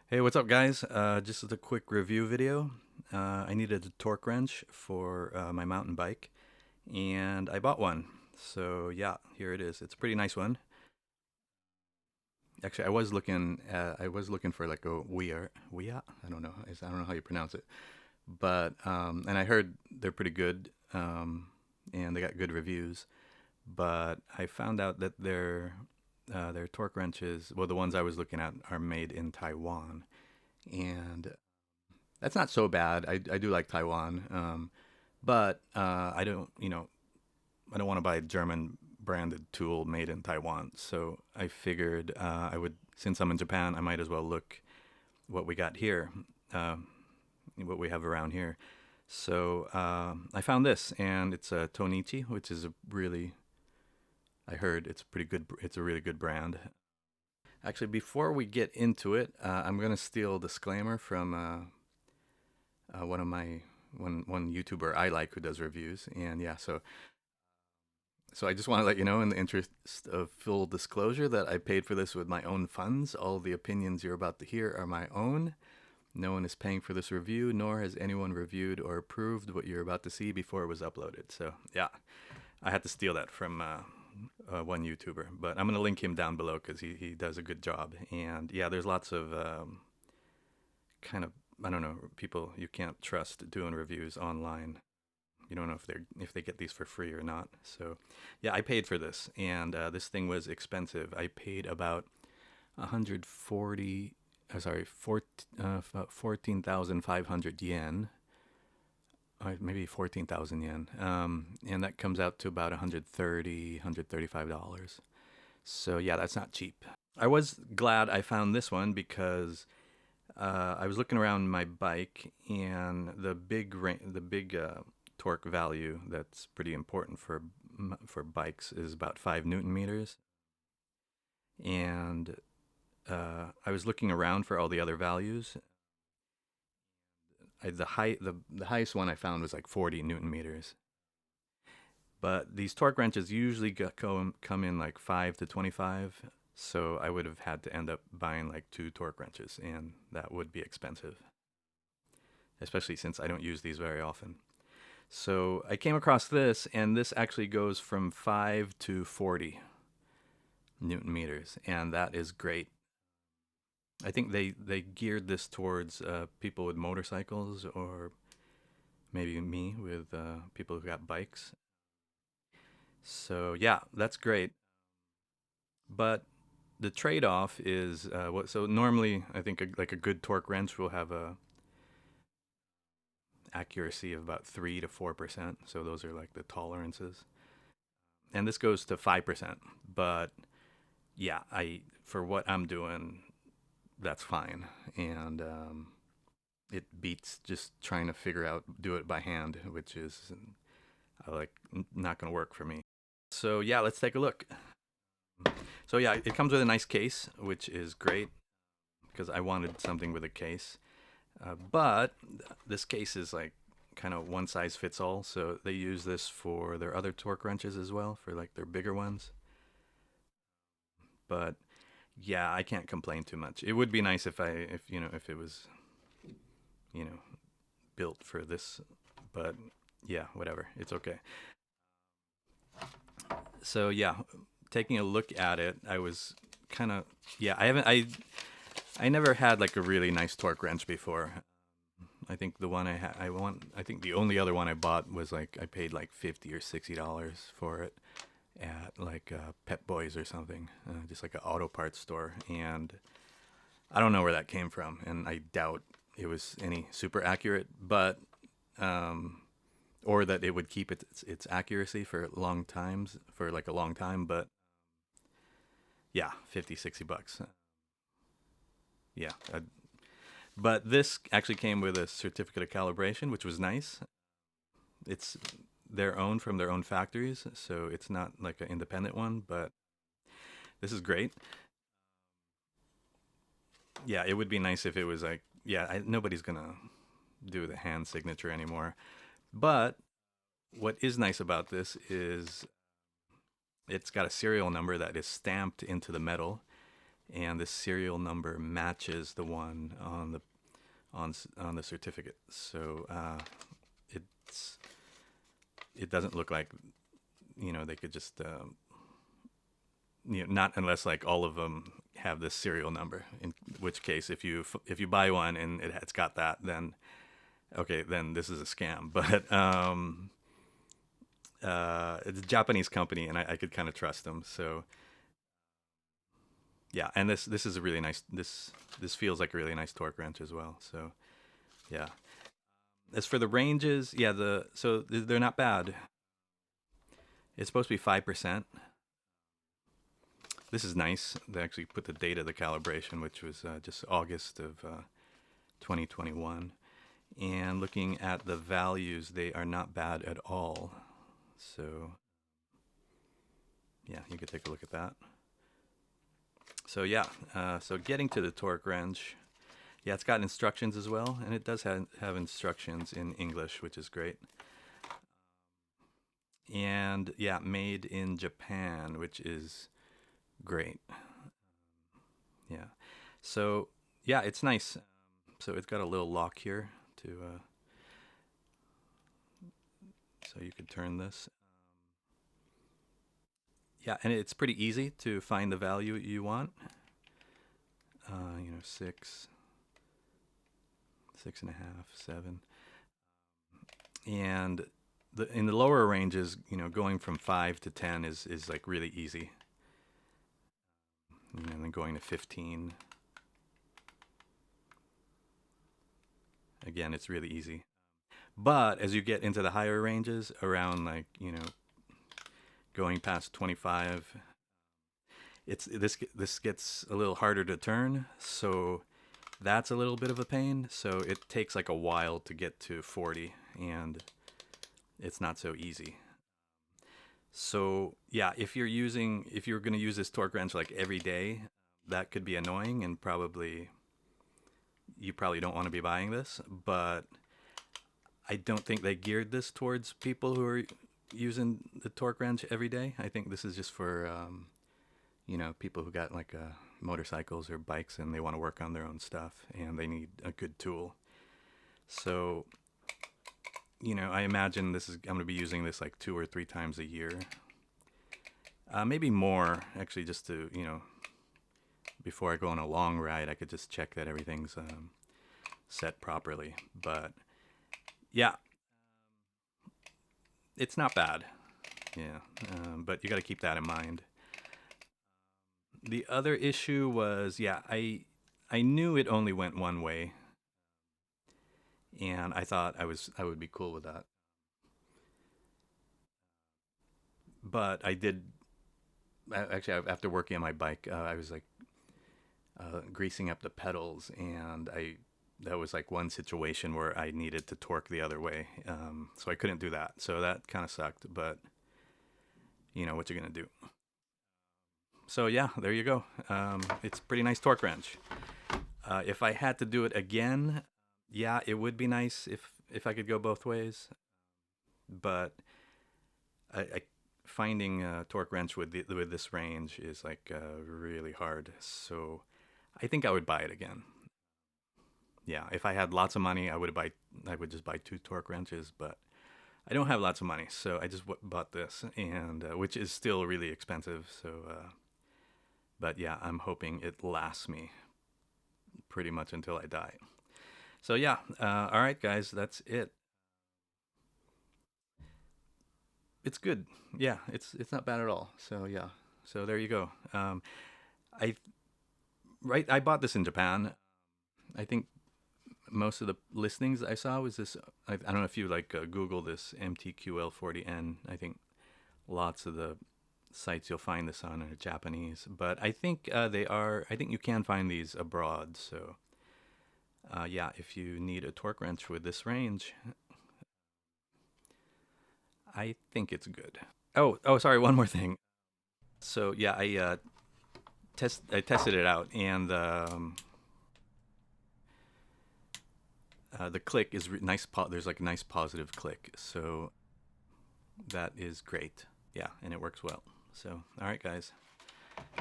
Hey, what's up, guys? Just as a quick review video. I needed a torque wrench for my mountain bike, and I bought one. So yeah, here it is. It's a pretty nice one. Actually, I was looking for like a Weir. I don't know how you pronounce it, but and I heard they're pretty good, and they got good reviews. But I found out that their torque wrenches, well, the ones I was looking at, are made in Taiwan, and that's not so bad. I do like Taiwan, but I don't want to buy a German branded tool made in Taiwan. So I figured I would, since I'm in Japan, I might as well look what we got here, uh, what we have around here. So I found this, and it's a Tohnichi, which is a really, I heard it's pretty good. It's a really good brand. Actually, before we get into it, I'm gonna steal a disclaimer from one of my one YouTuber I like who does reviews, and yeah, so I just want to let you know, in the interest of full disclosure, that I paid for this with my own funds. All the opinions you're about to hear are my own. No one is paying for this review, nor has anyone reviewed or approved what you're about to see before it was uploaded. So yeah, I had to steal that from one YouTuber, but I'm gonna link him down below because he does a good job. And yeah, there's lots of kind of, I don't know, people you can't trust doing reviews online. You don't know if they get these for free or not. So yeah, I paid for this, and this thing was expensive. I paid about 140, sorry, 14,500 yen, maybe 14,000 yen, and that comes out to about 130, $135. So yeah, that's not cheap. I was glad I found this one because I was looking around my bike, and the big torque value that's pretty important for bikes is about 5 Newton meters. And I was looking around for all the other values. The highest one I found was like 40 Newton meters. But these torque wrenches usually come in like 5 to 25. So I would have had to end up buying like two torque wrenches, and that would be expensive, especially since I don't use these very often. So I came across this, and this actually goes from 5 to 40 Newton meters, and that is great. I think they geared this towards people with motorcycles, or maybe me with people who got bikes. So yeah, that's great. But the trade-off is what? So normally, I think like a good torque wrench will have a accuracy of about 3 to 4%. So those are like the tolerances, and this goes to 5%. But yeah, I for what I'm doing, that's fine, and it beats just trying to figure out do it by hand, which is like not going to work for me. So yeah, let's take a look. So yeah, it comes with a nice case, which is great because I wanted something with a case. But this case is like kind of one size fits all, so they use this for their other torque wrenches as well, for like their bigger ones. But yeah, I can't complain too much. It would be nice if it was you know built for this, but yeah, whatever. It's okay. So yeah, taking a look at it, I was kind of, yeah. I never had like a really nice torque wrench before. I think the one I think the only other one I bought was like I paid like $50 or $60 for it at like Pep Boys or something, just like an auto parts store, and I don't know where that came from, and I doubt it was any super accurate, but um, or that it would keep its accuracy for long times for like a long time. But yeah, 50, $60. Yeah, but this actually came with a certificate of calibration, which was nice. It's their own from their own factories, so it's not like an independent one, but this is great. Yeah, it would be nice if it was like, yeah, nobody's gonna do the hand signature anymore. But what is nice about this is it's got a serial number that is stamped into the metal, and the serial number matches the one on the certificate. So it's it doesn't look like, they could just not unless like all of them have this serial number. In which case, if you buy one and it's got that, then okay, then this is a scam. But it's a Japanese company, and I could kind of trust them. So yeah, and this is a really nice, this feels like a really nice torque wrench as well. So yeah. As for the ranges, yeah, they're not bad. It's supposed to be 5%. This is nice. They actually put the date of the calibration, which was just August of 2021. And looking at the values, they are not bad at all. So yeah, you could take a look at that. So yeah, so getting to the torque wrench, yeah, it's got instructions as well, and it does have instructions in English, which is great. And yeah, made in Japan, which is great. Yeah. So yeah, it's nice. So it's got a little lock here to, so you could turn this. Yeah, and it's pretty easy to find the value you want. 6, 6.5, 7. And in the lower ranges, going from 5 to 10 is like really easy. And then going to 15. Again, it's really easy. But as you get into the higher ranges, around like, going past 25, this gets a little harder to turn, so that's a little bit of a pain. So it takes like a while to get to 40, and it's not so easy. So yeah, if you're going to use this torque wrench like every day, that could be annoying, and you probably don't want to be buying this. But I don't think they geared this towards people who are using the torque wrench every day. I think this is just for people who got like motorcycles or bikes, and they want to work on their own stuff, and they need a good tool. So I imagine I'm going to be using this like 2 or 3 times a year, maybe more actually, just to before I go on a long ride, I could just check that everything's set properly. But yeah, it's not bad. Yeah, but you got to keep that in mind. The other issue was, yeah, I knew it only went one way, and I thought I would be cool with that. But I did actually, after working on my bike, I was like greasing up the pedals, and that was like one situation where I needed to torque the other way, so I couldn't do that. So that kind of sucked. But what you gonna do? So yeah, there you go. It's a pretty nice torque wrench. If I had to do it again, yeah, it would be nice if I could go both ways. But finding a torque wrench with this range is like really hard. So I think I would buy it again. Yeah, if I had lots of money, I would just buy 2 torque wrenches. But I don't have lots of money, so I just bought this, and which is still really expensive. So, but yeah, I'm hoping it lasts me pretty much until I die. So yeah, all right, guys, that's it. It's good. Yeah, it's not bad at all. So yeah, so there you go. I I bought this in Japan. I think most of the listings I saw was this. I don't know if you like Google this MTQL40N. I think lots of the sites you'll find this on are Japanese, but I think they are. I think you can find these abroad. So yeah, if you need a torque wrench with this range, I think it's good. Oh, sorry. One more thing. So yeah, I tested it out, and the click is nice. There's like a nice positive click, so that is great. Yeah, and it works well. So all right, guys.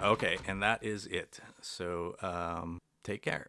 Okay, and that is it. So take care.